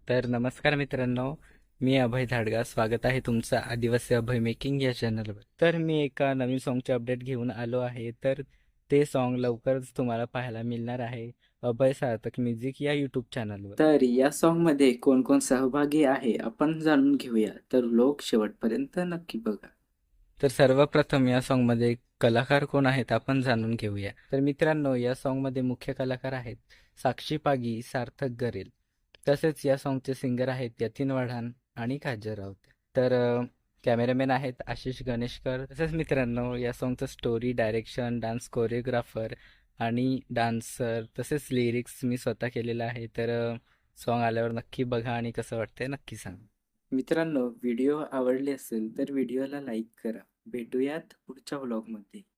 तर नमस्कार मित्रांनो, मी अभय धाडगा. स्वागत आहे तुमचं आदिवासी अभय मेकिंग या चॅनलवर. तर मी एका नवीन सॉन्गचे अपडेट घेऊन आलो आहे. तर ते सॉन्ग लवकरच तुम्हाला पाहायला मिळणार आहे अभय सार्थक म्युझिक या यूट्यूब चॅनलवर. तर या सॉन्गमध्ये कोण कोण सहभागी आहे आपण जाणून घेऊया. तर लोक शेवटपर्यंत नक्की बघा. तर सर्वप्रथम या सॉन्गमध्ये कलाकार कोण आहेत आपण जाणून घेऊया. तर मित्रांनो, या सॉन्गमध्ये मुख्य कलाकार आहेत साक्षी पागी, सार्थक गरेल. तसेच या सॉन्गचे सिंगर आहेत यतीन वाढान आणि काजल राऊत. तर कॅमेरामॅन आहेत आशिष गणेशकर. तसेच मित्रांनो, या सॉन्गचं स्टोरी, डायरेक्शन, डान्स कोरिओग्राफर आणि डान्सर तसेच लिरिक्स मी स्वतः केलेलं आहे. तर सॉन्ग आल्यावर नक्की बघा आणि कसं वाटतंय नक्की सांगा. मित्रांनो, व्हिडिओ आवडले असेल तर व्हिडिओला लाईक करा. भेटूयात पुढच्या व्लॉगमध्ये.